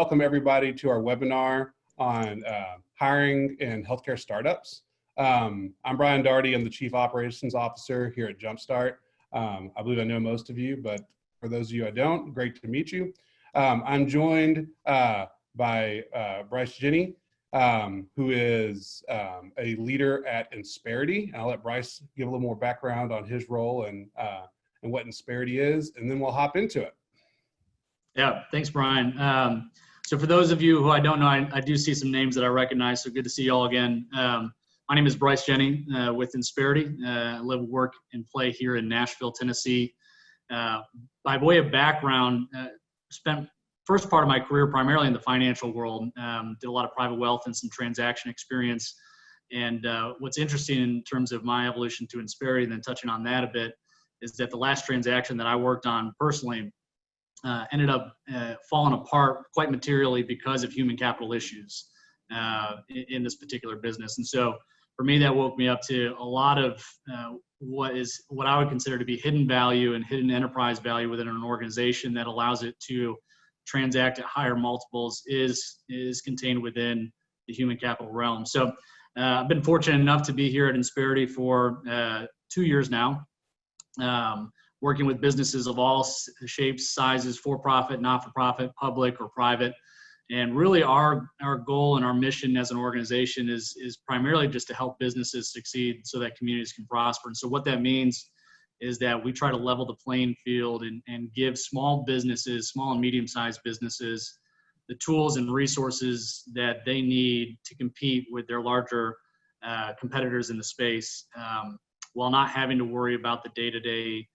welcome everybody to our webinar on hiring in healthcare startups. I'm Brian Daugherty. I'm the Chief Operations Officer here at Jumpstart. I believe I know most of you, but for those of you I don't, great to meet you. I'm joined by Bryce Jenney, who is a leader at Insperity. I'll let Bryce give a little more background on his role and what Insperity is, and then we'll hop into it. Yeah, thanks, Brian. So for those of you who I don't know, I do see some names that I recognize, so good to see you all again. My name is Bryce Jenney with Insperity. I live, work, and play here in Nashville, Tennessee. By way of background, spent first part of my career primarily in the financial world, did a lot of private wealth and some transaction experience. And what's interesting in terms of my evolution to Insperity, and then touching on that a bit, is that the last transaction that I worked on personally ended up falling apart quite materially because of human capital issues in this particular business. And so for me, that woke me up to a lot of what I would consider to be hidden value and hidden enterprise value within an organization that allows it to transact at higher multiples is contained within the human capital realm. So I've been fortunate enough to be here at Insperity for 2 years now. Working with businesses of all shapes, sizes, for-profit, not-for-profit, public or private. And really our goal and our mission as an organization is primarily just to help businesses succeed so that communities can prosper. And so what that means is that we try to level the playing field and give small businesses, small and medium-sized businesses, the tools and resources that they need to compete with their larger competitors in the space, while not having to worry about the day-to-day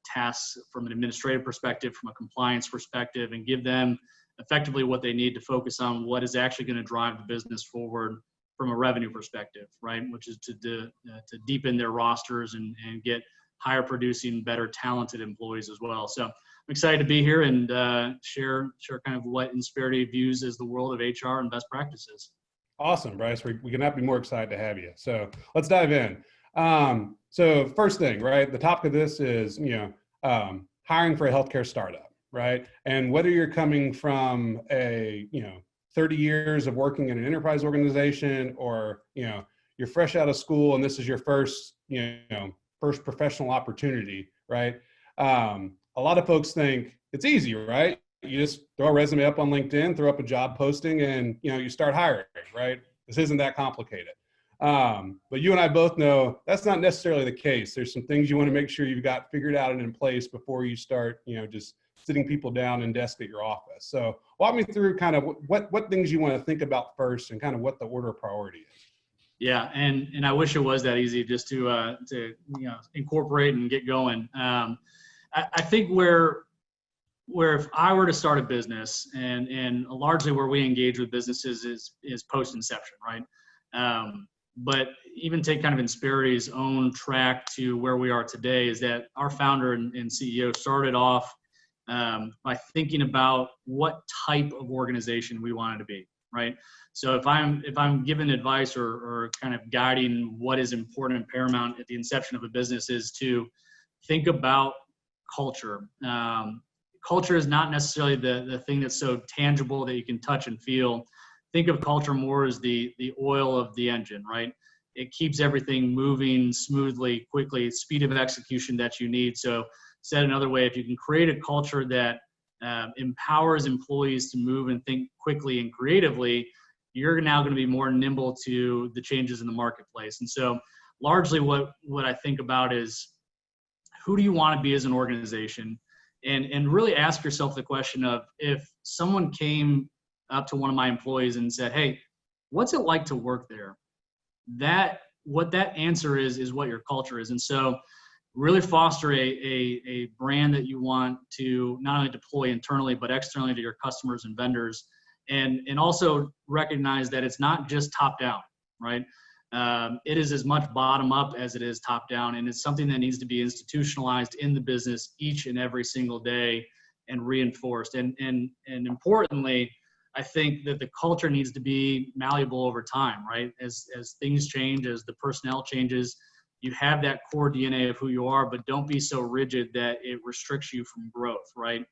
tasks from an administrative perspective, from a compliance perspective, and give them effectively what they need to focus on what is actually going to drive the business forward from a revenue perspective, right? Which is to deepen their rosters and get higher producing, better talented employees as well. So I'm excited to be here and share kind of what Insperity views as the world of HR and best practices. Awesome, Bryce. We cannot be more excited to have you. So let's dive in. So first thing, right, the topic of this is, hiring for a healthcare startup, right? And whether you're coming from a, 30 years of working in an enterprise organization, or, you're fresh out of school and this is your first, first professional opportunity, right? A lot of folks think it's easy, right? You just throw a resume up on LinkedIn, throw up a job posting, and, you start hiring, right? This isn't that complicated. But you and I both know that's not necessarily the case. There's some things you want to make sure you've got figured out and in place before you start, just sitting people down and desk at your office. So walk me through kind of what things you want to think about first and kind of what the order of priority is. Yeah, and I wish it was that easy just to incorporate and get going. I think where if I were to start a business and largely where we engage with businesses is post inception, right? But even take kind of Insperity's own track to where we are today is that our founder and CEO started off by thinking about what type of organization we wanted to be, right? So if I'm given advice or kind of guiding what is important and paramount at the inception of a business is to think about culture. Culture is not necessarily the thing that's so tangible that you can touch and feel. Think of culture more as the oil of the engine, right? It keeps everything moving smoothly, quickly, speed of execution that you need. So said another way, if you can create a culture that empowers employees to move and think quickly and creatively, you're now going to be more nimble to the changes in the marketplace. And so largely what I think about is, who do you want to be as an organization? And really ask yourself the question of, if someone came up to one of my employees and said, hey, what's it like to work there? What that answer is what your culture is. And so really foster a brand that you want to not only deploy internally, but externally to your customers and vendors. And also recognize that it's not just top down, right? It is as much bottom up as it is top down. And it's something that needs to be institutionalized in the business each and every single day and reinforced. And importantly, I think that the culture needs to be malleable over time, right? As things change, as the personnel changes, you have that core DNA of who you are, but don't be so rigid that it restricts you from growth, right?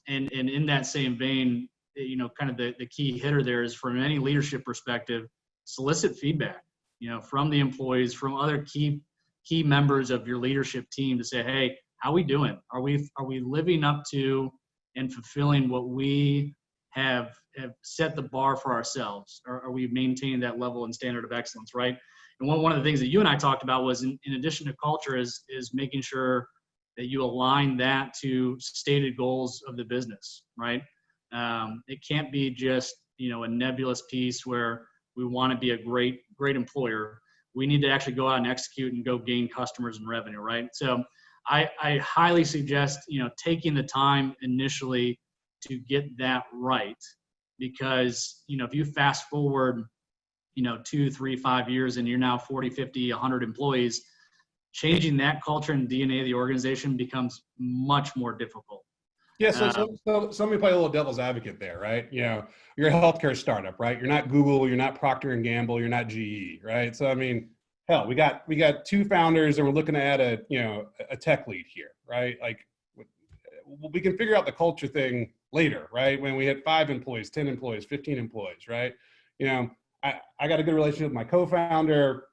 And in that same vein, kind of the key hitter there is, from any leadership perspective, solicit feedback, from the employees, from other key members of your leadership team, to say, hey, how we doing? Are we living up to and fulfilling what we have set the bar for ourselves? Or are we maintaining that level and standard of excellence, right? And one of the things that you and I talked about was, in addition to culture, is making sure that you align that to stated goals of the business, right? It can't be just, a nebulous piece where we want to be a great employer. We need to actually go out and execute and go gain customers and revenue, right? So I highly suggest, taking the time initially to get that right, because, if you fast forward, 2, 3, 5 years, and you're now 40, 50, 100 employees, changing that culture and DNA of the organization becomes much more difficult. Yeah, so let me play a little devil's advocate there, right? You're a healthcare startup, right? You're not Google, you're not Procter and Gamble, you're not GE, right? So I mean, hell, we got 2 founders, and we're looking to add a tech lead here, right? Like, we can figure out the culture thing later, right? When we hit 5 employees, 10 employees, 15 employees, right? I got a good relationship with my co-founder.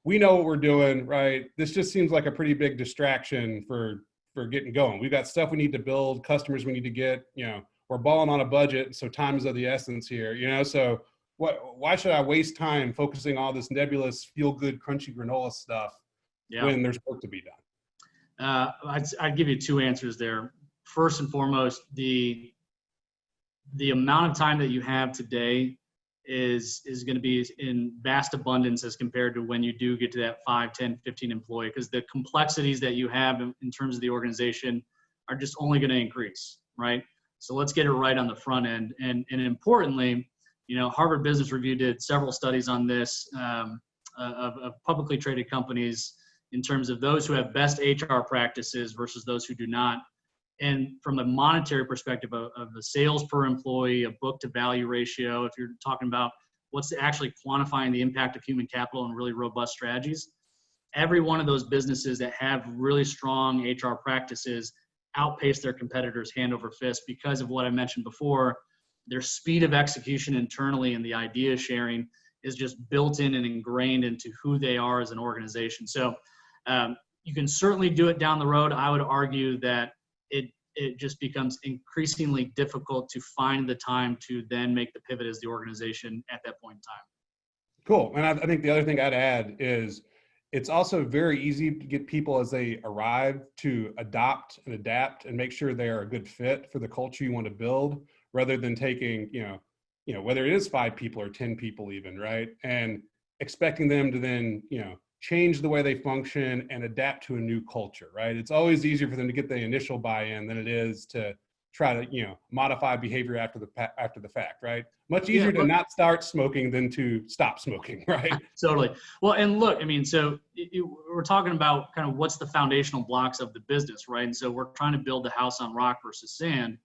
We know what we're doing, right? This just seems like a pretty big distraction for getting going. We've got stuff we need to build, customers we need to get, we're balling on a budget, so time is of the essence here, so why should I waste time focusing on all this nebulous, feel-good, crunchy granola stuff when there's work to be done? I'd give you 2 answers there. First and foremost, the amount of time that you have today is going to be in vast abundance as compared to when you do get to that 5, 10, 15 employee, because the complexities that you have in terms of the organization are just only going to increase, right? So let's get it right on the front end. And importantly, Harvard Business Review did several studies on this, of publicly traded companies, in terms of those who have best HR practices versus those who do not. And from a monetary perspective of the sales per employee, a book to value ratio, if you're talking about what's actually quantifying the impact of human capital and really robust strategies, every one of those businesses that have really strong HR practices outpace their competitors hand over fist, because of what I mentioned before. Their speed of execution internally and the idea sharing is just built in and ingrained into who they are as an organization. So you can certainly do it down the road. I would argue that it just becomes increasingly difficult to find the time to then make the pivot as the organization at that point in time. Cool. And I think the other thing I'd add is, it's also very easy to get people as they arrive to adopt and adapt and make sure they are a good fit for the culture you want to build, rather than taking, whether it is 5 people or 10 people even, right? And expecting them to then, change the way they function and adapt to a new culture, right? It's always easier for them to get the initial buy-in than it is to try to, modify behavior after the fact, right? Much easier to not start smoking than to stop smoking, right? Totally. Well, and look, so we're talking about kind of what's the foundational blocks of the business, right? And so we're trying to build the house on rock versus sand.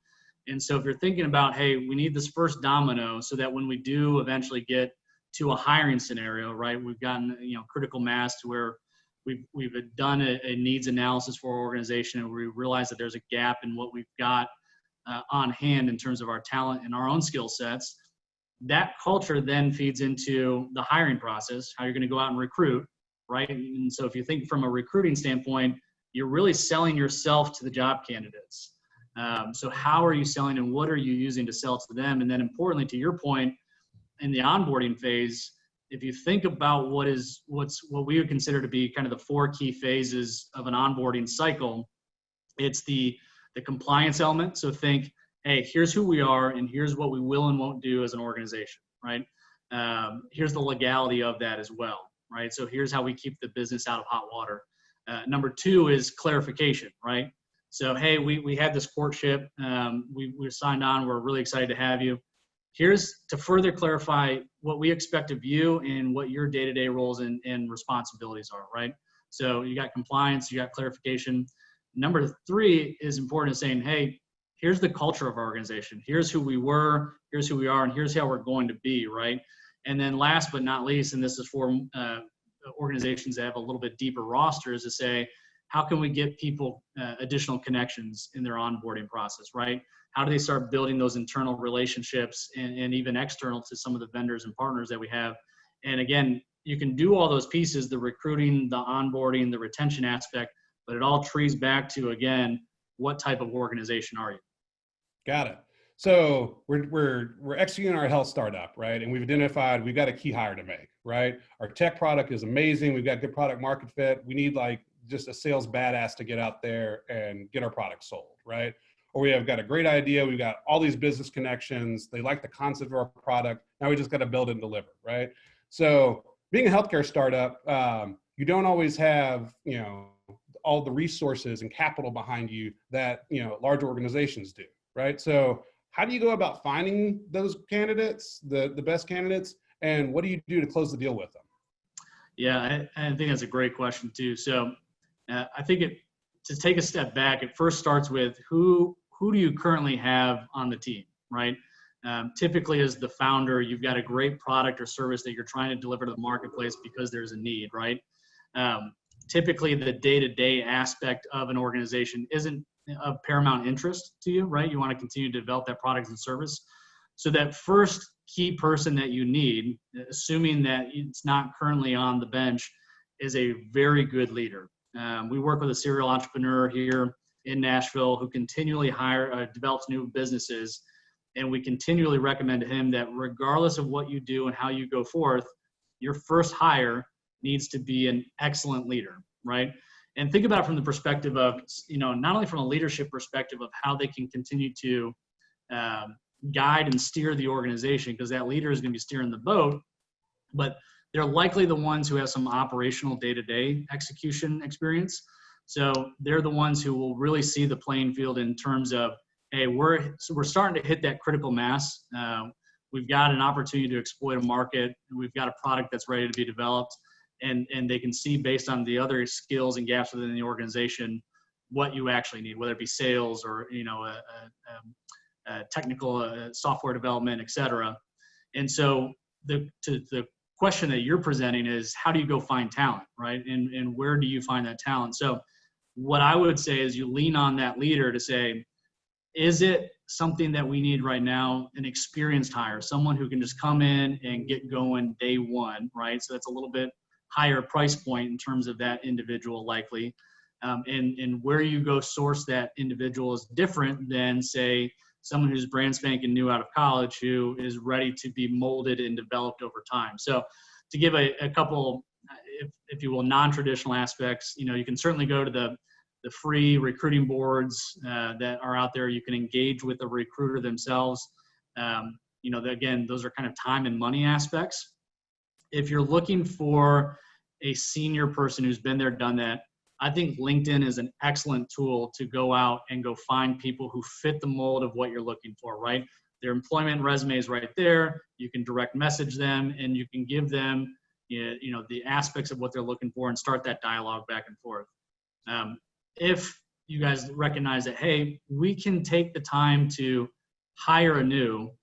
And so if you're thinking about, hey, we need this first domino so that when we do eventually get to a hiring scenario, right, we've gotten, critical mass to where we've done a needs analysis for our organization, and we realize that there's a gap in what we've got on hand in terms of our talent and our own skill sets. That culture then feeds into the hiring process, how you're going to go out and recruit, right? And so if you think from a recruiting standpoint, you're really selling yourself to the job candidates. So how are you selling, and what are you using to sell to them? And then importantly, to your point, in the onboarding phase, if you think about what we would consider to be kind of the 4 key phases of an onboarding cycle, it's the compliance element. So think, hey, here's who we are, and here's what we will and won't do as an organization, right? Here's the legality of that as well, right? So here's how we keep the business out of hot water. Number 2 is clarification, right? So, hey, we had this courtship. We're signed on. We're really excited to have you. Here's to further clarify what we expect of you and what your day-to-day roles and responsibilities are, right? So you got compliance, you got clarification. Number 3 is important, saying, hey, here's the culture of our organization. Here's who we were, here's who we are, and here's how we're going to be, right? And then last but not least, and this is for organizations that have a little bit deeper rosters, to say, how can we get people additional connections in their onboarding process, right? How do they start building those internal relationships and even external to some of the vendors and partners that we have? And again, you can do all those pieces, the recruiting, the onboarding, the retention aspect, but it all trees back to, again, what type of organization are you? Got it. So we're executing our health startup, right? And we've identified we've got a key hire to make, right? Our tech product is amazing. We've got good product market fit. We need like just a sales badass to get out there and get our product sold, right? Or we have got a great idea. We've got all these business connections. They like the concept of our product. Now we just got to build it and deliver, right? So being a healthcare startup, you don't always have, all the resources and capital behind you that, large organizations do, right? So how do you go about finding those candidates, the best candidates, and what do you do to close the deal with them? Yeah, I think that's a great question too. So I think to take a step back, it first starts with who do you currently have on the team, right? Typically as the founder, you've got a great product or service that you're trying to deliver to the marketplace because there's a need, right? Typically the day-to-day aspect of an organization isn't of paramount interest to you, right? You want to continue to develop that product and service. So that first key person that you need, assuming that it's not currently on the bench, is a very good leader. We work with a serial entrepreneur here in Nashville who continually develops new businesses. And we continually recommend to him that regardless of what you do and how you go forth, your first hire needs to be an excellent leader, right? And think about it from the perspective of, not only from a leadership perspective of how they can continue to guide and steer the organization, because that leader is going to be steering the boat, but they're likely the ones who have some operational day-to-day execution experience. So they're the ones who will really see the playing field in terms of, hey, we're starting to hit that critical mass. We've got an opportunity to exploit a market. We've got a product that's ready to be developed. And they can see based on the other skills and gaps within the organization what you actually need, whether it be sales or technical software development, et cetera. And so the question that you're presenting is, how do you go find talent, right? And where do you find that talent? So what I would say is you lean on that leader to say, is it something that we need right now? An experienced hire, someone who can just come in and get going day one, right? So that's a little bit higher price point in terms of that individual likely. And where you go source that individual is different than, say, someone who's brand spanking new out of college who is ready to be molded and developed over time. So to give a couple, if you will, non-traditional aspects, you can certainly go to the free recruiting boards that are out there. You can engage with the recruiter themselves. Again, those are kind of time and money aspects. If you're looking for a senior person who's been there, done that, I think LinkedIn is an excellent tool to go out and go find people who fit the mold of what you're looking for, right? Their employment resume is right there. You can direct message them and you can give them, the aspects of what they're looking for and start that dialogue back and forth. If you guys recognize that, hey, we can take the time to hire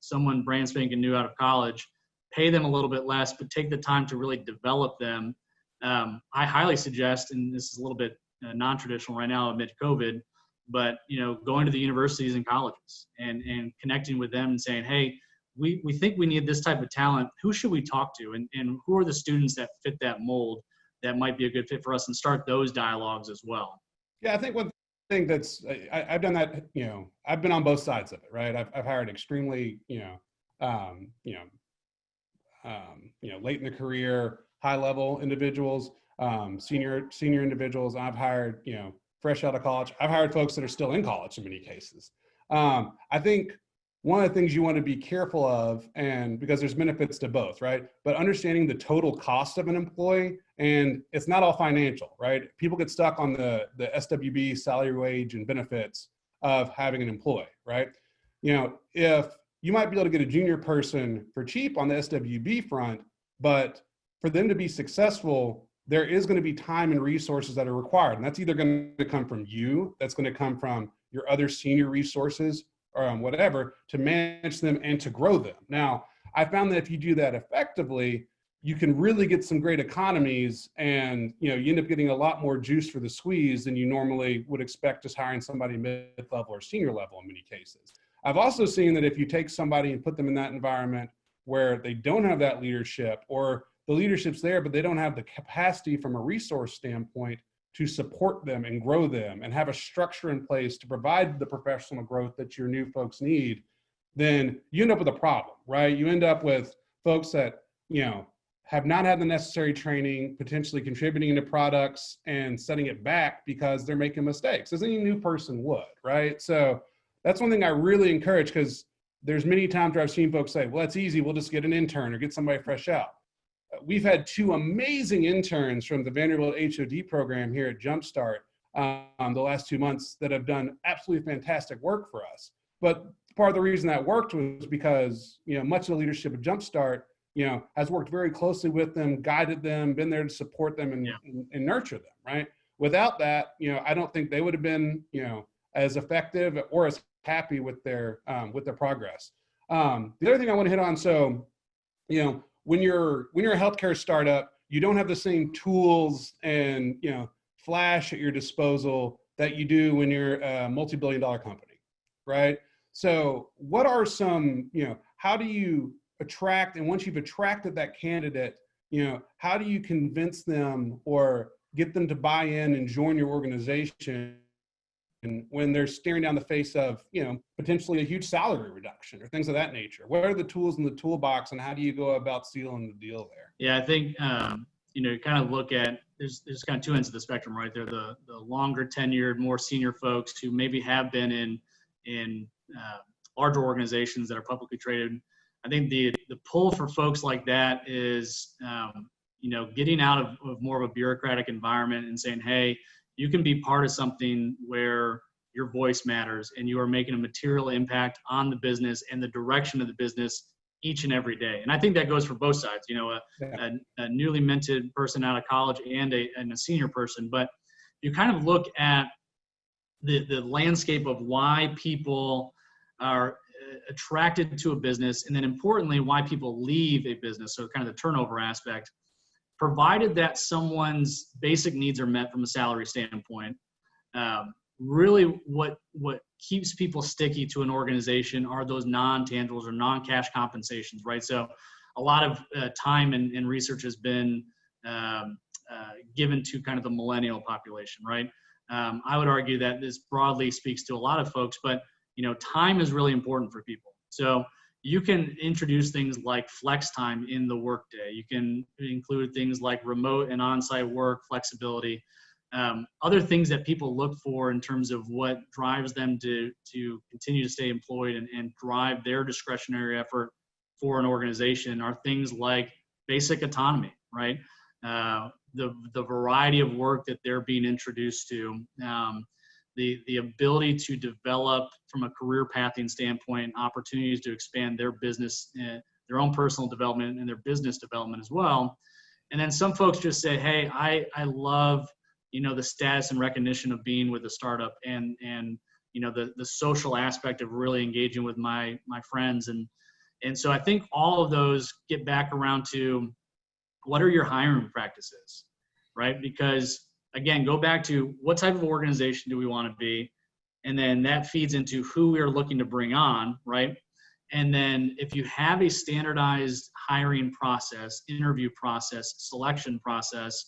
someone brand spanking new out of college, pay them a little bit less, but take the time to really develop them. I highly suggest, and this is a little bit non-traditional right now amid COVID, but going to the universities and colleges and connecting with them and saying, hey, we think we need this type of talent. Who should we talk to? And who are the students that fit that mold that might be a good fit for us, and start those dialogues as well. Yeah, I think one thing that's, I've done that, I've been on both sides of it, right? I've hired extremely, late in the career, high level individuals, senior individuals. I've hired, fresh out of college. I've hired folks that are still in college in many cases. I think one of the things you want to be careful of, and because there's benefits to both, right? But understanding the total cost of an employee, and it's not all financial, right? People get stuck on the SWB, salary, wage, and benefits of having an employee, right? If you might be able to get a junior person for cheap on the SWB front, but for them to be successful, there is going to be time and resources that are required. And that's either going to come from you, that's going to come from your other senior resources, or whatever, to manage them and to grow them. Now, I found that if you do that effectively, you can really get some great economies, and you end up getting a lot more juice for the squeeze than you normally would expect just hiring somebody mid-level or senior level in many cases. I've also seen that if you take somebody and put them in that environment where they don't have that leadership, or the leadership's there, but they don't have the capacity from a resource standpoint to support them and grow them and have a structure in place to provide the professional growth that your new folks need, then you end up with a problem, right? You end up with folks that, have not had the necessary training, potentially contributing to products and setting it back because they're making mistakes, as any new person would, right? So that's one thing I really encourage, because there's many times where I've seen folks say, well, that's easy, we'll just get an intern or get somebody fresh out. We've had 2 amazing interns from the Vanderbilt HOD program here at Jumpstart the last 2 months that have done absolutely fantastic work for us. But part of the reason that worked was because, much of the leadership of Jumpstart, has worked very closely with them, guided them, been there to support them and nurture them, right? Without that, I don't think they would have been, as effective or as happy with their progress. The other thing I want to hit on, so, when you're a healthcare startup, you don't have the same tools and, flash at your disposal that you do when you're a multi-billion-dollar company, right? So what are some, how do you attract, and once you've attracted that candidate, how do you convince them or get them to buy in and join your organization, and when they're staring down the face of, potentially a huge salary reduction or things of that nature? What are the tools in the toolbox, and how do you go about sealing the deal there? Yeah, I think, kind of look at, there's kind of 2 ends of the spectrum, right? They're the longer tenured, more senior folks who maybe have been in larger organizations that are publicly traded. I think the pull for folks like that is, getting out of more of a bureaucratic environment and saying, hey, you can be part of something where your voice matters and you are making a material impact on the business and the direction of the business each and every day. And I think that goes for both sides, a newly minted person out of college and a senior person. But you kind of look at the landscape of why people are attracted to a business, and then importantly, why people leave a business. So kind of the turnover aspect, provided that someone's basic needs are met from a salary standpoint. Really what keeps people sticky to an organization are those non-tangibles or non-cash compensations, right? So a lot of time and research has been given to kind of the millennial population, right? I would argue that this broadly speaks to a lot of folks, but time is really important for people. So you can introduce things like flex time in the workday. You can include things like remote and on-site work, flexibility, other things that people look for in terms of what drives them to continue to stay employed and drive their discretionary effort for an organization are things like basic autonomy, right? The variety of work that they're being introduced to, the ability to develop from a career pathing standpoint, opportunities to expand their business, their own personal development and their business development as well. And then some folks just say, hey, I love, the status and recognition of being with a startup and the social aspect of really engaging with my friends. And so I think all of those get back around to what are your hiring practices, right? Because again, go back to what type of organization do we want to be? And then that feeds into who we are looking to bring on, right? And then if you have a standardized hiring process, interview process, selection process,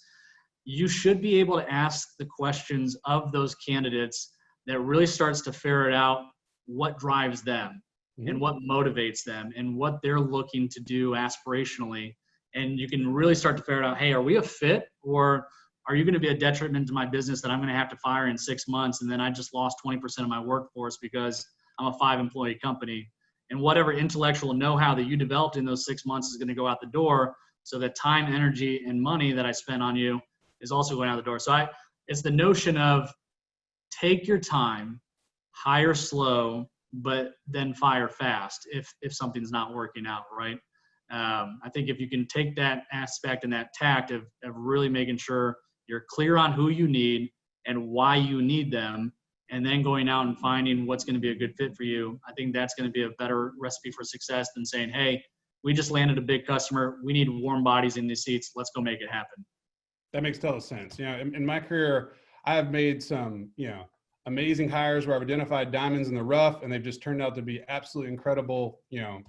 you should be able to ask the questions of those candidates that really starts to ferret out what drives them and what motivates them and what they're looking to do aspirationally. And you can really start to ferret out, hey, are we a fit, or are you going to be a detriment to my business that I'm going to have to fire in 6 months, and then I just lost 20% of my workforce because I'm a 5-employee company, and whatever intellectual know-how that you developed in those 6 months is going to go out the door, so that time, energy, and money that I spent on you is also going out the door. So it's the notion of take your time, hire slow, but then fire fast if something's not working out, right? I think if you can take that aspect and that tact of really making sure you're clear on who you need and why you need them, and then going out and finding what's going to be a good fit for you, I think that's going to be a better recipe for success than saying, hey, we just landed a big customer. We need warm bodies in these seats. Let's go make it happen. That makes total sense. You know, in my career, I have made some, amazing hires where I've identified diamonds in the rough, and they've just turned out to be absolutely incredible,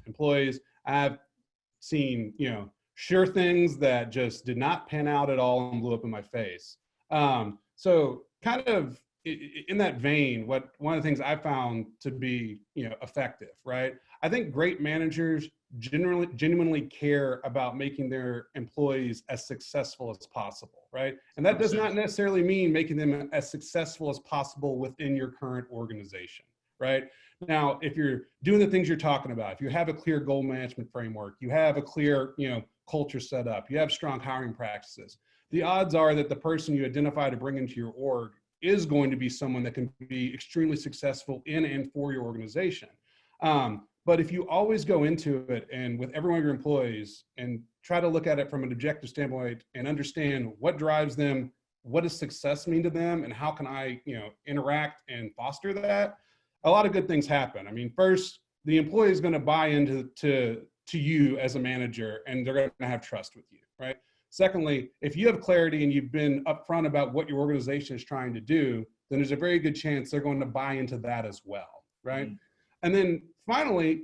employees. I've seen, sure things that just did not pan out at all and blew up in my face. So kind of in that vein, one of the things I found to be, effective, right? I think great managers genuinely care about making their employees as successful as possible, right? And that does not necessarily mean making them as successful as possible within your current organization, right? Now, if you're doing the things you're talking about, if you have a clear goal management framework, you have a clear, culture set up, you have strong hiring practices, the odds are that the person you identify to bring into your org is going to be someone that can be extremely successful in and for your organization. But if you always go into it and with every one of your employees and try to look at it from an objective standpoint and understand what drives them, what does success mean to them, and how can I, interact and foster that, a lot of good things happen. I mean, first, the employee is going to buy into to you as a manager, and they're going to have trust with you, right? Secondly, if you have clarity and you've been upfront about what your organization is trying to do, then there's a very good chance they're going to buy into that as well, right? Mm-hmm. And then finally,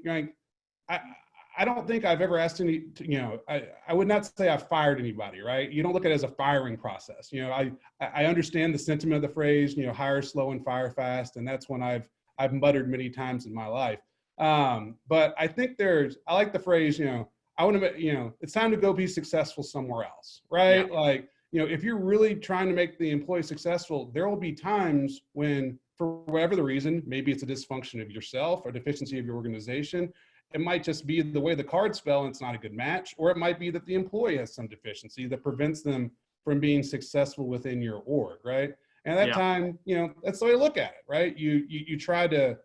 I don't think I've ever asked I would not say I've fired anybody, right? You don't look at it as a firing process. I understand the sentiment of the phrase, hire slow and fire fast. And that's one I've muttered many times in my life. But I think I like the phrase, I want to, it's time to go be successful somewhere else, right? Yeah. Like, if you're really trying to make the employee successful, there will be times when, for whatever the reason, maybe it's a dysfunction of yourself or deficiency of your organization. It might just be the way the cards fell and it's not a good match, or it might be that the employee has some deficiency that prevents them from being successful within your org, right? And at that time, that's the way to look at it, right? You try to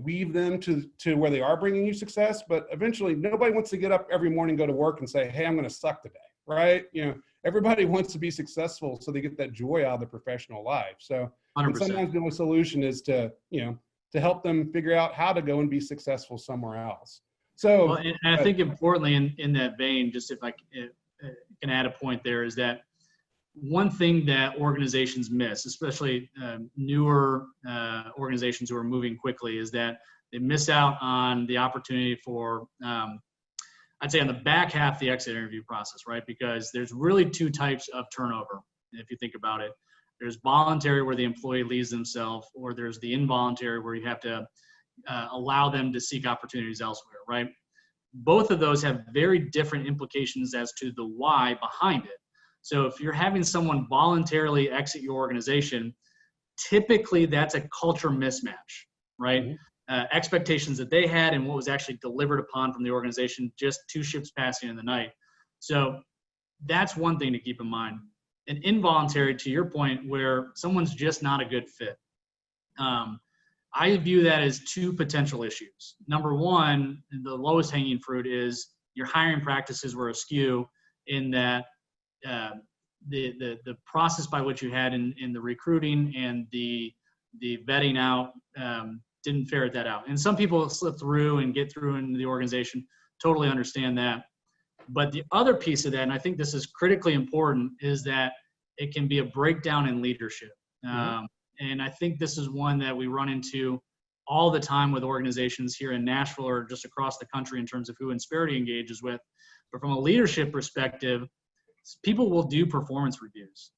weave them to where they are bringing you success, but eventually nobody wants to get up every morning, go to work and say, hey, I'm going to suck today, right? Everybody wants to be successful so they get that joy out of their professional life. So sometimes the only solution is to help them figure out how to go and be successful somewhere else. So, well, and I think importantly in that vein, just if I can add a point there, is that one thing that organizations miss, especially newer organizations who are moving quickly, is that they miss out on the opportunity for, I'd say on the back half of the exit interview process, right? Because there's really two types of turnover, if you think about it. There's voluntary where the employee leaves themselves, or there's the involuntary where you have to allow them to seek opportunities elsewhere, right? Both of those have very different implications as to the why behind it. So if you're having someone voluntarily exit your organization, typically that's a culture mismatch, right? Mm-hmm. Expectations that they had and what was actually delivered upon from the organization, just two ships passing in the night. So that's one thing to keep in mind. And involuntary, to your point, where someone's just not a good fit. I view that as two potential issues. Number one, the lowest hanging fruit is your hiring practices were askew in that the process by which you had in the recruiting and the vetting out didn't ferret that out. And some people slip through and get through into the organization, totally understand that. But the other piece of that, and I think this is critically important, is that it can be a breakdown in leadership. Mm-hmm. And I think this is one that we run into all the time with organizations here in Nashville or just across the country in terms of who Insperity engages with. But from a leadership perspective, people will do performance reviews.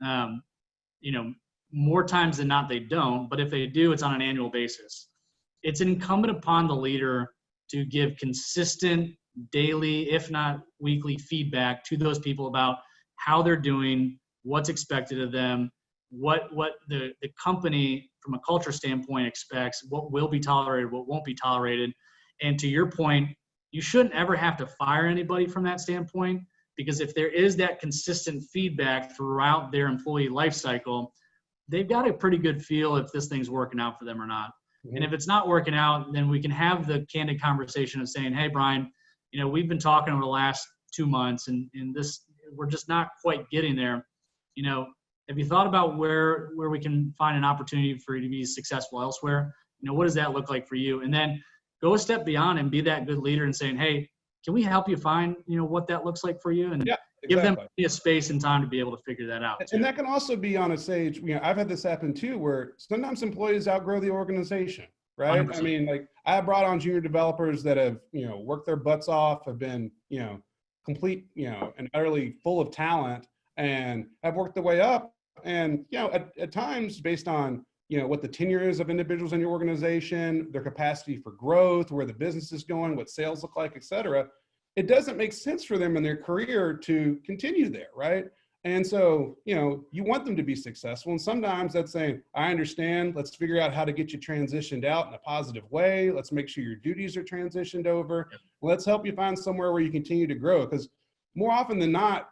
More times than not, they don't. But if they do, it's on an annual basis. It's incumbent upon the leader to give consistent daily, if not weekly, feedback to those people about how they're doing, what's expected of them, what the company from a culture standpoint expects, what will be tolerated, what won't be tolerated. And to your point, you shouldn't ever have to fire anybody from that standpoint, because if there is that consistent feedback throughout their employee life cycle, they've got a pretty good feel if this thing's working out for them or not. Mm-hmm. And if it's not working out, then we can have the candid conversation of saying, hey, Brian, we've been talking over the last 2 months and this, we're just not quite getting there. Have you thought about where we can find an opportunity for you to be successful elsewhere? What does that look like for you? And then go a step beyond and be that good leader and saying, hey, can we help you find, what that looks like for you? And Yeah, give them exactly. a space and time to be able to figure that out. And that can also be on a stage, I've had this happen too, where sometimes employees outgrow the organization, right? 100%. I mean, like I have brought on junior developers that have, worked their butts off, have been, complete, and utterly full of talent and have worked their way up. And, at times based on, what the tenure is of individuals in your organization, their capacity for growth, where the business is going, what sales look like, et cetera, it doesn't make sense for them in their career to continue there, right? And so, you want them to be successful. And sometimes that's saying, I understand, let's figure out how to get you transitioned out in a positive way. Let's make sure your duties are transitioned over. Let's help you find somewhere where you continue to grow. Because more often than not,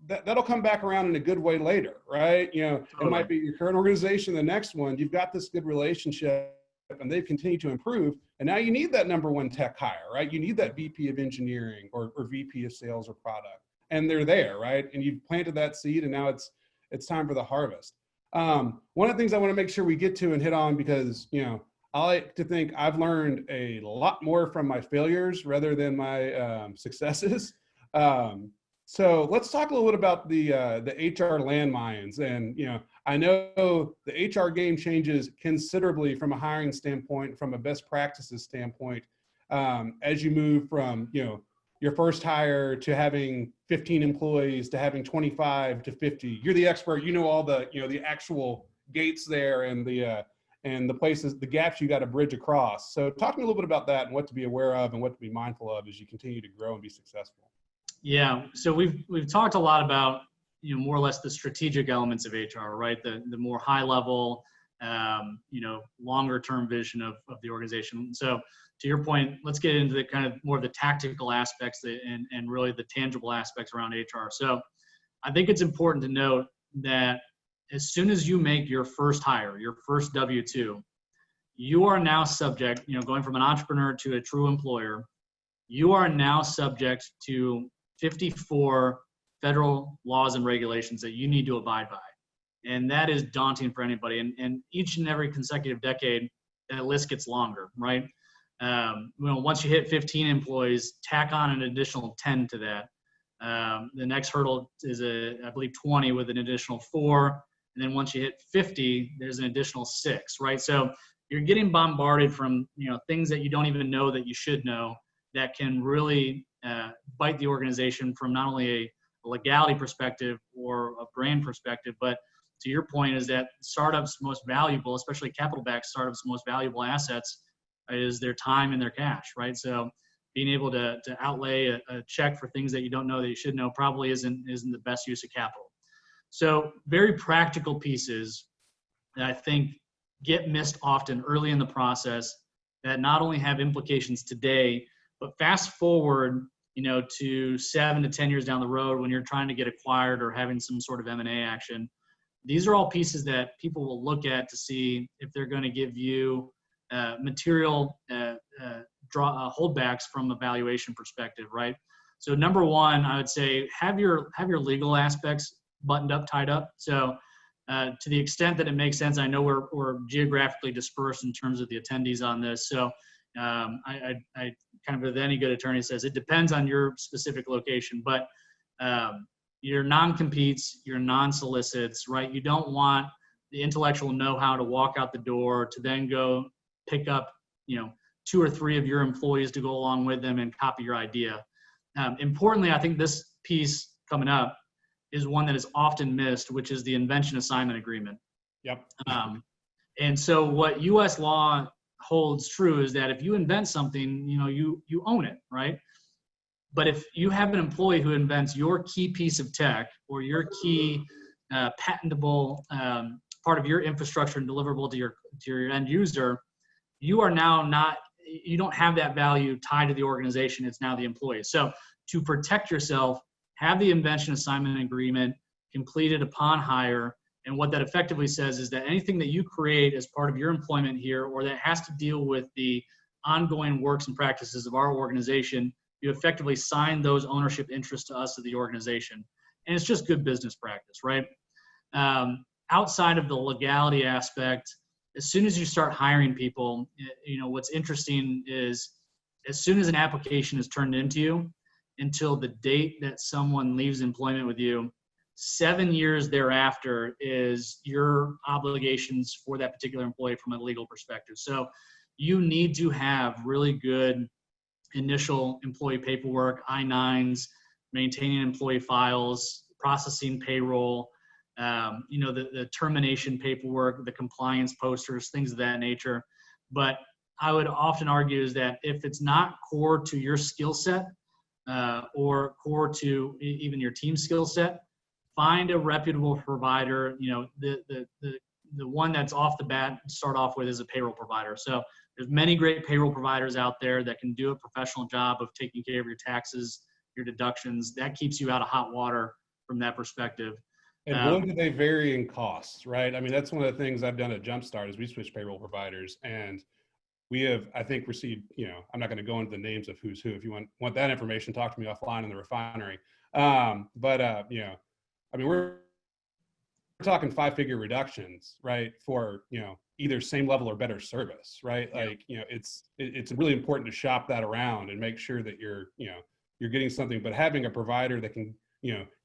that'll come back around in a good way later, right? It might be your current organization, the next one, you've got this good relationship and they've continued to improve. And now you need that number one tech hire, right? You need that VP of engineering or VP of sales or product. And they're there, right? And you've planted that seed and now it's time for the harvest. One of the things I want to make sure we get to and hit on, because, I like to think I've learned a lot more from my failures rather than my successes. So let's talk a little bit about the HR landmines. And, I know the HR game changes considerably from a hiring standpoint, from a best practices standpoint, as you move from, your first hire to having 15 employees to having 25 to 50. You're the expert. You know all the, the actual gates there and the places, the gaps you got to bridge across. So talk to me a little bit about that and what to be aware of and what to be mindful of as you continue to grow and be successful. Yeah. So we've talked a lot about, more or less the strategic elements of HR, right? The more high level, longer term vision of the organization. So to your point, let's get into the kind of more of the tactical aspects and really the tangible aspects around HR. So I think it's important to note that as soon as you make your first hire, your first W-2, you are now subject, going from an entrepreneur to a true employer, you are now subject to 54 federal laws and regulations that you need to abide by. And that is daunting for anybody. And each and every consecutive decade, that list gets longer, right? Once you hit 15 employees, tack on an additional 10 to that. The next hurdle is, I believe, 20 with an additional 4. And then once you hit 50, there's an additional 6, right? So you're getting bombarded from, things that you don't even know that you should know that can really bite the organization from not only a legality perspective or a brand perspective, but to your point is that startups' most valuable, especially capital-backed startups' most valuable assets is their time and their cash, right? So being able to outlay a check for things that you don't know that you should know probably isn't the best use of capital. So very practical pieces that I think get missed often early in the process that not only have implications today, but fast forward, to 7 to 10 years down the road when you're trying to get acquired or having some sort of M&A action. These are all pieces that people will look at to see if they're going to give you material holdbacks from a valuation perspective, right? So number one, I would say have your legal aspects buttoned up, tied up. So to the extent that it makes sense, I know we're geographically dispersed in terms of the attendees on this. So I kind of, with any good attorney says, it depends on your specific location, but your non-competes, your non-solicits, right? You don't want the intellectual know-how to walk out the door to then go pick up, 2 or 3 of your employees to go along with them and copy your idea. Importantly, I think this piece coming up is one that is often missed, which is the invention assignment agreement. Yep. And so what U.S. law holds true is that if you invent something, you own it, right? But if you have an employee who invents your key piece of tech or your key patentable part of your infrastructure and deliverable to your end user, you are now you don't have that value tied to the organization. It's now the employee. So to protect yourself, have the invention assignment agreement completed upon hire. And what that effectively says is that anything that you create as part of your employment here, or that has to deal with the ongoing works and practices of our organization, you effectively sign those ownership interests to us of the organization. And it's just good business practice, right? Outside of the legality aspect, as soon as you start hiring people, what's interesting is as soon as an application is turned into you until the date that someone leaves employment with you, 7 years thereafter is your obligations for that particular employee from a legal perspective. So you need to have really good initial employee paperwork, I-9s, maintaining employee files, processing payroll, the termination paperwork, the compliance posters, things of that nature. But I would often argue is that if it's not core to your skill set or core to even your team skill set, find a reputable provider. The one that's off the bat, start off with, is a payroll provider. So there's many great payroll providers out there that can do a professional job of taking care of your taxes, your deductions. That keeps you out of hot water from that perspective. And boy, do they vary in costs, right? I mean, that's one of the things I've done at Jumpstart is we switched payroll providers, and we have, I think, received, I'm not going to go into the names of who's who. If you want that information, talk to me offline in the refinery. We're talking 5-figure reductions, right? For, either same level or better service, right? Yeah. It's really important to shop that around and make sure that you're getting something, but having a provider that can,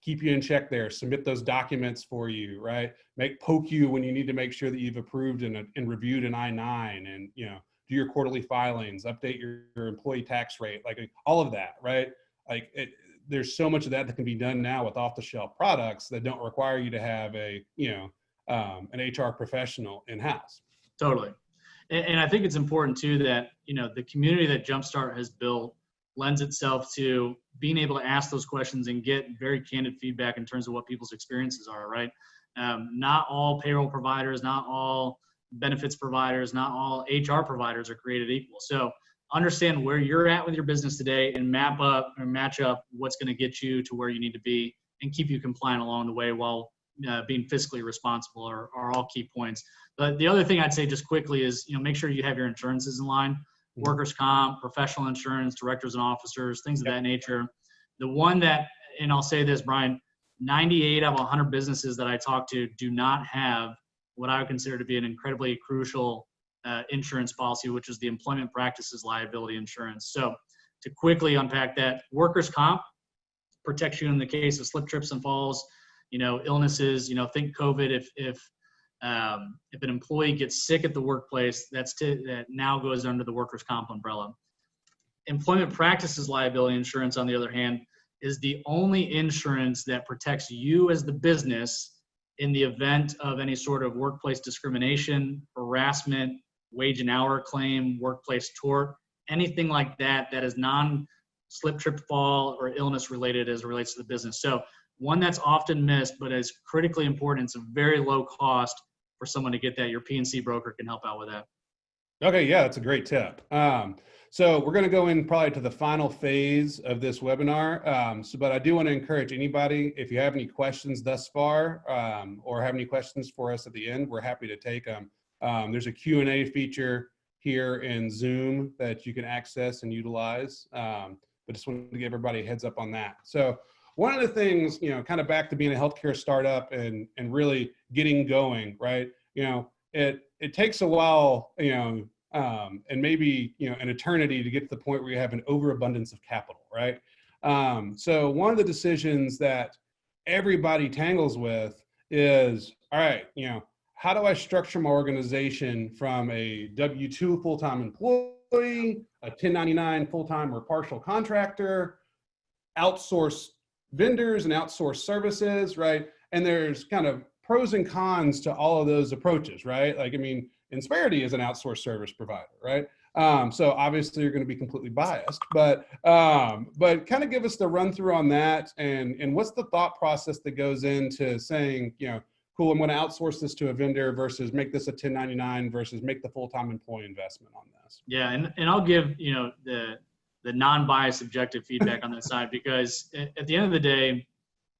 keep you in check there, submit those documents for you, right? Poke you when you need to make sure that you've approved and reviewed an I-9, and, do your quarterly filings, update your employee tax rate, like all of that, right? There's so much of that can be done now with off-the-shelf products that don't require you to have an HR professional in-house. Totally. And I think it's important too that, the community that Jumpstart has built lends itself to being able to ask those questions and get very candid feedback in terms of what people's experiences are, right? Not all payroll providers, not all benefits providers, not all HR providers are created equal. So understand where you're at with your business today and map up or match up what's going to get you to where you need to be and keep you compliant along the way while being fiscally responsible are all key points. But the other thing I'd say just quickly is, make sure you have your insurances in line, workers' comp, professional insurance, directors and officers, things of that nature. The one that, and I'll say this, Brian, 98 out of 100 businesses that I talk to do not have what I would consider to be an incredibly crucial insurance policy, which is the employment practices liability insurance. So to quickly unpack that, workers' comp protects you in the case of slip, trips, and falls, illnesses, think COVID. If an employee gets sick at the workplace, that now goes under the workers' comp umbrella. Employment practices liability insurance, on the other hand, is the only insurance that protects you as the business in the event of any sort of workplace discrimination, harassment, wage and hour claim, workplace tort, anything like that is non-slip, trip, fall, or illness related as it relates to the business. So one that's often missed, but is critically important. It's a very low cost for someone to get that. Your PNC broker can help out with that. Okay, yeah, that's a great tip. So we're going to go in probably to the final phase of this webinar. But I do want to encourage anybody, if you have any questions thus far or have any questions for us at the end, we're happy to take them. There's a Q&A feature here in Zoom that you can access and utilize. But just wanted to give everybody a heads up on that. So one of the things, kind of back to being a healthcare startup and really getting going, right? It takes a while, and maybe, an eternity to get to the point where you have an overabundance of capital, right? So one of the decisions that everybody tangles with is, all right, how do I structure my organization from a W-2 full-time employee, a 1099 full-time or partial contractor, outsource vendors and outsource services, right? And there's kind of pros and cons to all of those approaches, right? Insperity is an outsourced service provider, right? So obviously you're going to be completely biased, but kind of give us the run through on that, and what's the thought process that goes into saying, cool, I'm going to outsource this to a vendor versus make this a 1099 versus make the full-time employee investment on this. Yeah, and I'll give the non-biased objective feedback on that side, because at the end of the day,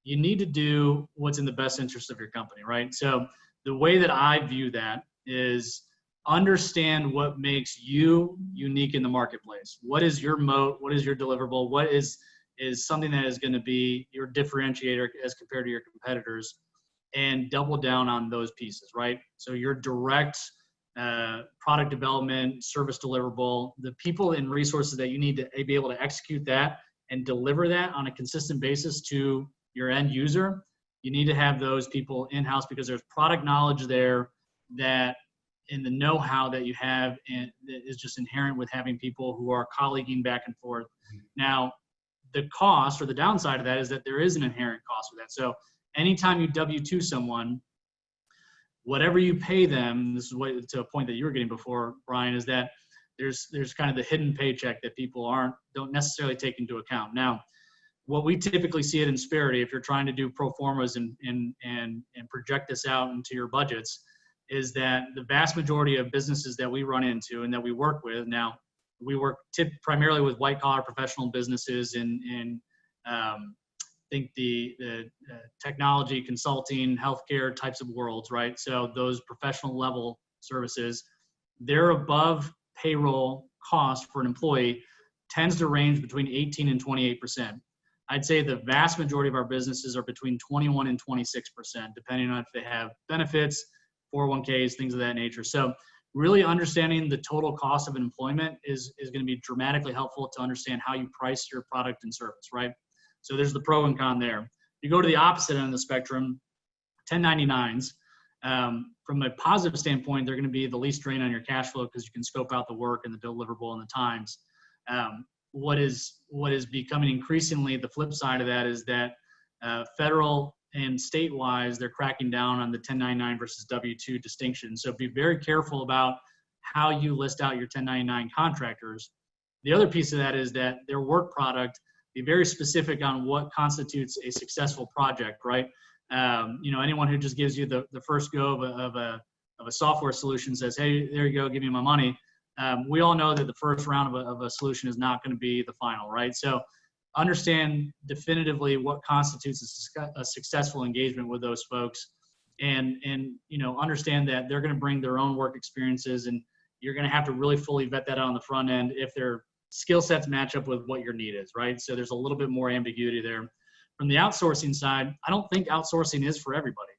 you need to do what's in the best interest of your company, right? So the way that I view that is understand what makes you unique in the marketplace. What is your moat? What is your deliverable? What is something that is going to be your differentiator as compared to your competitors, and double down on those pieces, right? So your direct product development, service deliverable, the people and resources that you need to be able to execute that and deliver that on a consistent basis to your end user, you need to have those people in-house, because there's product knowledge there that in the know-how that you have, and is just inherent with having people who are colleaguing back and forth. Now, the cost or the downside of that is that there is an inherent cost with that. So anytime you W-2 someone, whatever you pay them, this is what, to a point that you were getting before, Brian, is that there's kind of the hidden paycheck that people don't necessarily take into account. Now, what we typically see at Insperity, if you're trying to do pro formas and project this out into your budgets, is that the vast majority of businesses that we run into and that we work with now, we work primarily with white collar professional businesses in think the technology, consulting, healthcare types of worlds, right? So those professional level services, they're above payroll cost for an employee tends to range between 18 and 28%. I'd say the vast majority of our businesses are between 21 and 26%, depending on if they have benefits, 401ks, things of that nature. So really understanding the total cost of employment is going to be dramatically helpful to understand how you price your product and service, right? So there's the pro and con there. You go to the opposite end of the spectrum, 1099s. From a positive standpoint, they're going to be the least drain on your cash flow because you can scope out the work and the deliverable and the times. What is becoming increasingly the flip side of that is that federal and state-wise, they're cracking down on the 1099 versus W-2 distinction. So be very careful about how you list out your 1099 contractors. The other piece of that is that their work product, be very specific on what constitutes a successful project, right? Anyone who just gives you the first go of a software solution says, hey, there you go, give me my money. We all know that the first round of a solution is not going to be the final, right? So understand definitively what constitutes a successful engagement with those folks, and understand that they're going to bring their own work experiences, and you're going to have to really fully vet that out on the front end if their skill sets match up with what your need is, right? So there's a little bit more ambiguity there. From the outsourcing side, I don't think outsourcing is for everybody.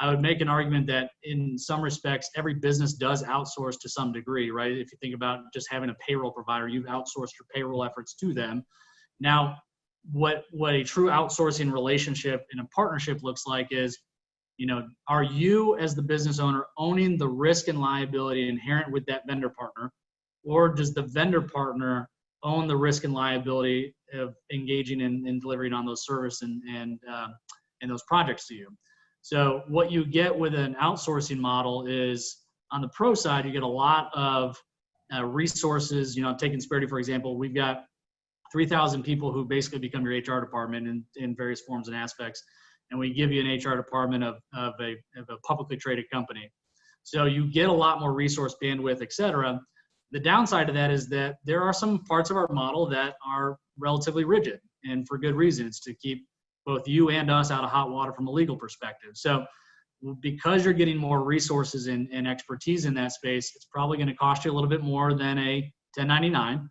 I would make an argument that in some respects, every business does outsource to some degree, right? If you think about just having a payroll provider, you've outsourced your payroll efforts to them. Now, what a true outsourcing relationship and a partnership looks like is, are you as the business owner owning the risk and liability inherent with that vendor partner, or does the vendor partner own the risk and liability of engaging in delivering on those service and those projects to you? So what you get with an outsourcing model is, on the pro side, you get a lot of resources. Taking Insperity, for example, we've got 3,000 people who basically become your HR department in various forms and aspects. And we give you an HR department of a publicly traded company. So you get a lot more resource bandwidth, et cetera. The downside of that is that there are some parts of our model that are relatively rigid, and for good reason. It's to keep both you and us out of hot water from a legal perspective. So because you're getting more resources and expertise in that space, it's probably going to cost you a little bit more than a 1099,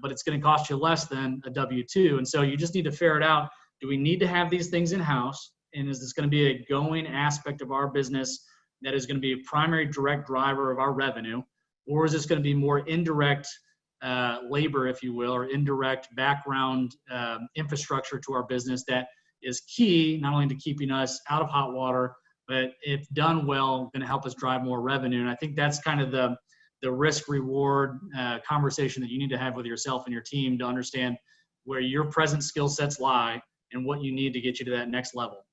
but it's going to cost you less than a W-2. And so you just need to ferret out, do we need to have these things in-house? And is this going to be a going aspect of our business that is going to be a primary direct driver of our revenue? Or is this going to be more indirect labor, if you will, or indirect background infrastructure to our business that is key, not only to keeping us out of hot water, but if done well, going to help us drive more revenue. And I think that's kind of the risk reward conversation that you need to have with yourself and your team to understand where your present skill sets lie and what you need to get you to that next level.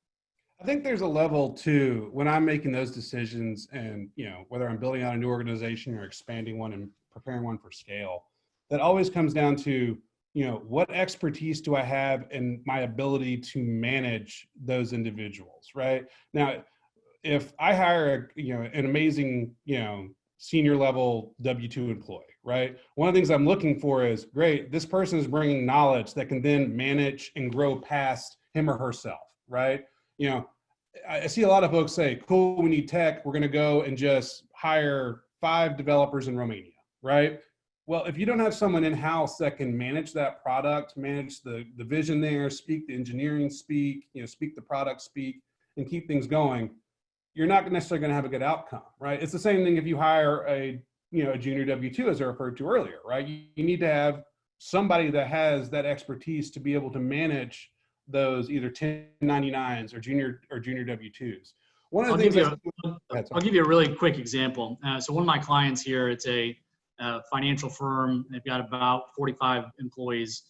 I think there's a level too, when I'm making those decisions, and whether I'm building out a new organization or expanding one and preparing one for scale, that always comes down to, what expertise do I have in my ability to manage those individuals, right? Now, if I hire an amazing, senior level W-2 employee, right? One of the things I'm looking for is, great, this person is bringing knowledge that can then manage and grow past him or herself, right? I see a lot of folks say, cool, we need tech. We're going to go and just hire 5 developers in Romania, right? Well, if you don't have someone in-house that can manage that product, manage the vision there, speak the engineering speak, speak the product speak, and keep things going, you're not necessarily going to have a good outcome, right? It's the same thing if you hire a junior W-2, as I referred to earlier, right? You need to have somebody that has that expertise to be able to manage those either 1099s or junior W-2s. One of the I'll give you a really quick example. So one of my clients here, it's a financial firm. They've got about 45 employees.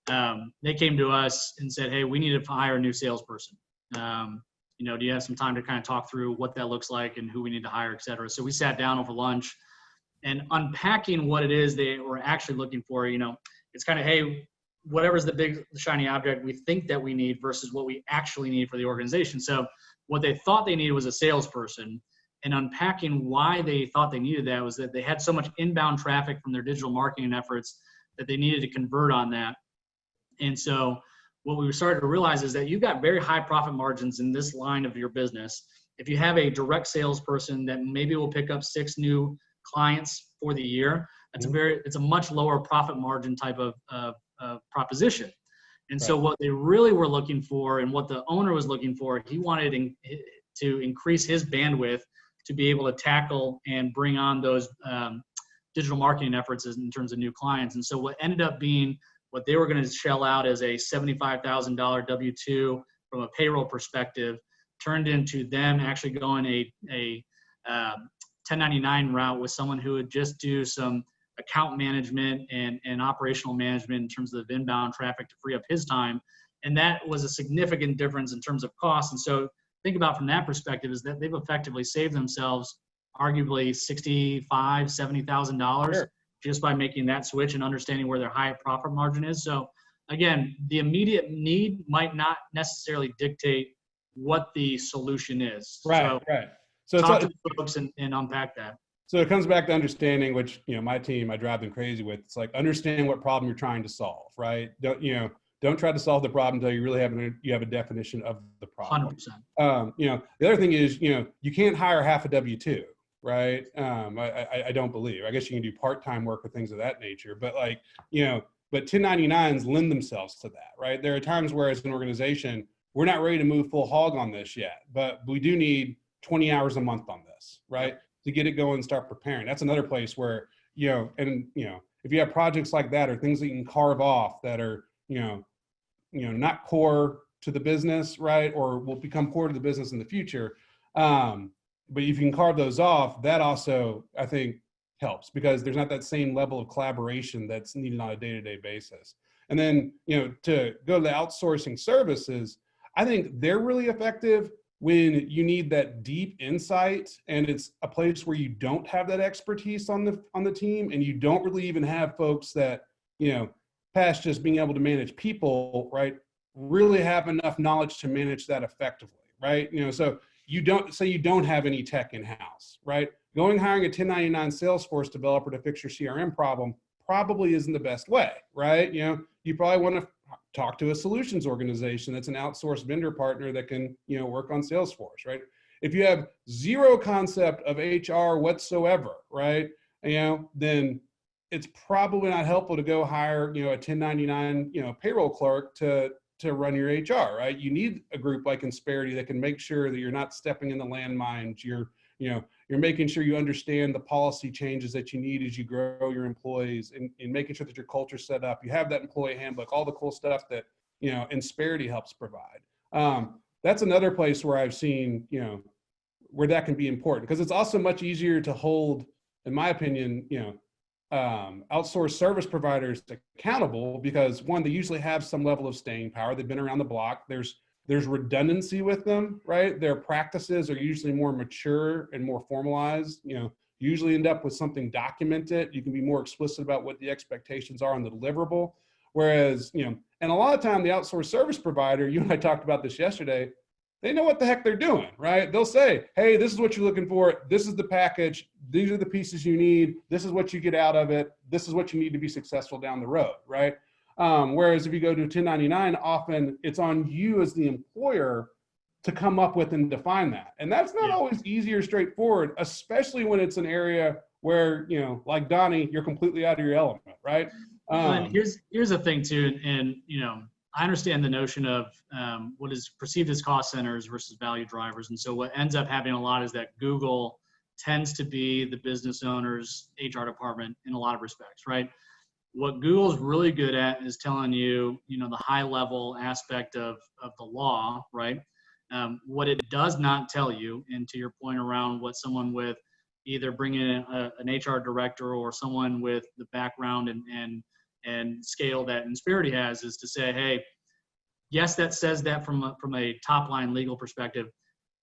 They came to us and said, hey, we need to hire a new salesperson. Do you have some time to kind of talk through what that looks like and who we need to hire, et cetera? So we sat down over lunch and unpacking what it is they were actually looking for. It's kind of, hey, whatever's the big shiny object we think that we need versus what we actually need for the organization. So what they thought they needed was a salesperson, and unpacking why they thought they needed that was that they had so much inbound traffic from their digital marketing efforts that they needed to convert on that. And so what we started to realize is that you've got very high profit margins in this line of your business. If you have a direct salesperson that maybe will pick up 6 new clients for the year, it's a much lower profit margin type of proposition. And so what they really were looking for, and what the owner was looking for, he wanted to increase his bandwidth to be able to tackle and bring on those digital marketing efforts in terms of new clients. And so what ended up being what they were going to shell out as a $75,000 W-2 from a payroll perspective turned into them actually going a 1099 route with someone who would just do some account management and operational management in terms of inbound traffic to free up his time. And that was a significant difference in terms of cost. And so think about from that perspective is that they've effectively saved themselves arguably $65,000, $70,000 just by making that switch and understanding where their high profit margin is. So again, the immediate need might not necessarily dictate what the solution is. Right. So talk to the folks and unpack that. So it comes back to understanding, which, my team, I drive them crazy with. It's like, understand what problem you're trying to solve, right? Don't try to solve the problem until you really have a definition of the problem. 100%. The other thing is, you can't hire half a W-2, right? I don't believe. I guess you can do part-time work or things of that nature, but but 1099s lend themselves to that, right? There are times where as an organization, we're not ready to move full hog on this yet, but we do need 20 hours a month on this, right? To get it going and start preparing. That's another place where, if you have projects like that or things that you can carve off that are, not core to the business, right? Or will become core to the business in the future. But if you can carve those off, that also, I think, helps because there's not that same level of collaboration that's needed on a day-to-day basis. And then, to go to the outsourcing services, I think they're really effective when you need that deep insight and it's a place where you don't have that expertise on the team and you don't really even have folks that, past just being able to manage people, right, really have enough knowledge to manage that effectively, right? So you don't have any tech in-house, right? Hiring a 1099 Salesforce developer to fix your CRM problem probably isn't the best way, right? You probably want to talk to a solutions organization that's an outsourced vendor partner that can, work on Salesforce, right? If you have zero concept of HR whatsoever, right, then it's probably not helpful to go hire, a 1099, payroll clerk to run your HR, right? You need a group like Insperity that can make sure that you're not stepping in the landmines. You're making sure you understand the policy changes that you need as you grow your employees and making sure that your culture's set up. You have that employee handbook, all the cool stuff that, Insperity helps provide. That's another place where I've seen, where that can be important because it's also much easier to hold, in my opinion, outsourced service providers accountable because one, they usually have some level of staying power. They've been around the block. There's redundancy with them, right? Their practices are usually more mature and more formalized, usually end up with something documented. You can be more explicit about what the expectations are on the deliverable. Whereas, and a lot of time the outsourced service provider, you and I talked about this yesterday, they know what the heck they're doing, right? They'll say, hey, this is what you're looking for. This is the package. These are the pieces you need. This is what you get out of it. This is what you need to be successful down the road, right? Whereas if you go to 1099, often it's on you as the employer to come up with and define that. And that's not always easy or straightforward, especially when it's an area where, like Donnie, you're completely out of your element, right? And here's the thing too, and I understand the notion of what is perceived as cost centers versus value drivers. And so what ends up happening a lot is that Google tends to be the business owner's HR department in a lot of respects, right? What Google's really good at is telling you, the high level aspect of the law, right? What it does not tell you, and to your point around what someone with either bringing in an HR director or someone with the background and scale that Insperity has, is to say, hey, yes, that says that from a top line legal perspective.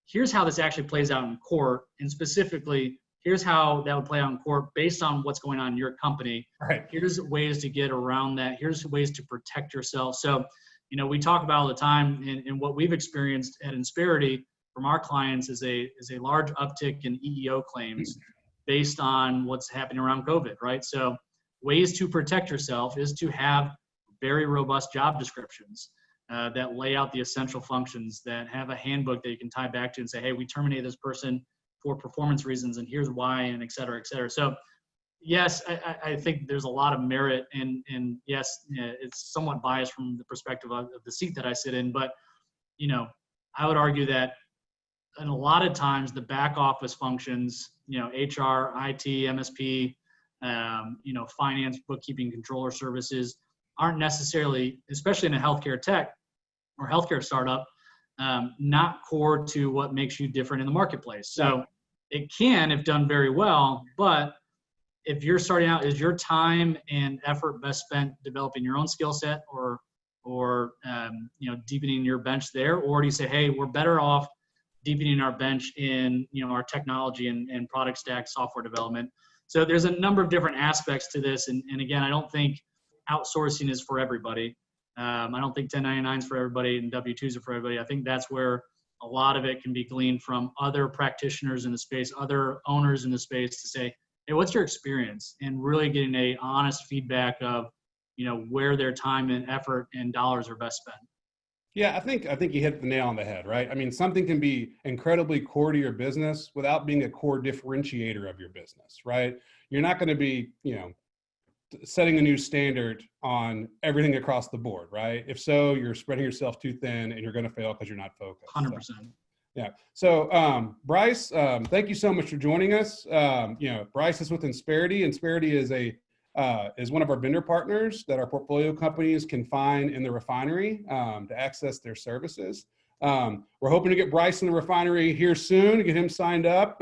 Here's how this actually plays out in court, and specifically, here's how that would play out in court based on what's going on in your company. Right. Here's ways to get around that. Here's ways to protect yourself. So, we talk about all the time, and what we've experienced at Insperity from our clients is a large uptick in EEO claims based on what's happening around COVID, right? So ways to protect yourself is to have very robust job descriptions that lay out the essential functions, that have a handbook that you can tie back to and say, hey, we terminated this person for performance reasons, and here's why, and et cetera, et cetera. So yes, I think there's a lot of merit, and yes, it's somewhat biased from the perspective of the seat that I sit in, but I would argue that and a lot of times the back office functions, HR, IT, MSP, finance, bookkeeping, controller services aren't necessarily, especially in a healthcare tech or healthcare startup, not core to what makes you different in the marketplace. So it can, if done very well, but if you're starting out, is your time and effort best spent developing your own skill set or deepening your bench there? Or do you say, hey, we're better off deepening our bench in, our technology and product stack software development? So there's a number of different aspects to this. And again, I don't think outsourcing is for everybody. I don't think 1099 is for everybody and W-2s are for everybody. I think that's where a lot of it can be gleaned from other practitioners in the space, other owners in the space, to say, hey, what's your experience? And really getting a honest feedback of, where their time and effort and dollars are best spent. Yeah, I think you hit the nail on the head, right? I mean, something can be incredibly core to your business without being a core differentiator of your business, right? You're not going to be, setting a new standard on everything across the board, right? If so, you're spreading yourself too thin and you're going to fail because you're not focused. 100%. So, yeah. So, Bryce, thank you so much for joining us. Bryce is with Insperity. Insperity is one of our vendor partners that our portfolio companies can find in the refinery to access their services. We're hoping to get Bryce in the refinery here soon to get him signed up,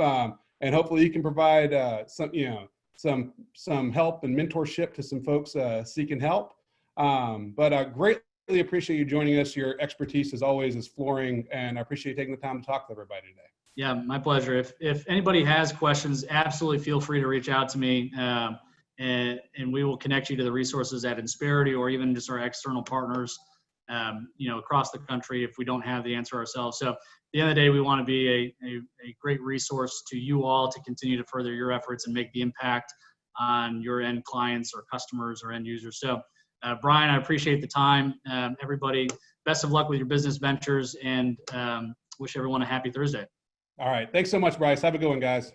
and hopefully he can provide some help and mentorship to some folks seeking help. But I greatly appreciate you joining us. Your expertise, as always, is flooring, and I appreciate you taking the time to talk to everybody today. Yeah, my pleasure. If anybody has questions, absolutely feel free to reach out to me. And we will connect you to the resources at Insperity or even just our external partners, across the country if we don't have the answer ourselves. So at the end of the day, we want to be a great resource to you all to continue to further your efforts and make the impact on your end clients or customers or end users. So Brian, I appreciate the time. Everybody, best of luck with your business ventures, and wish everyone a happy Thursday. All right. Thanks so much, Bryce. Have a good one, guys.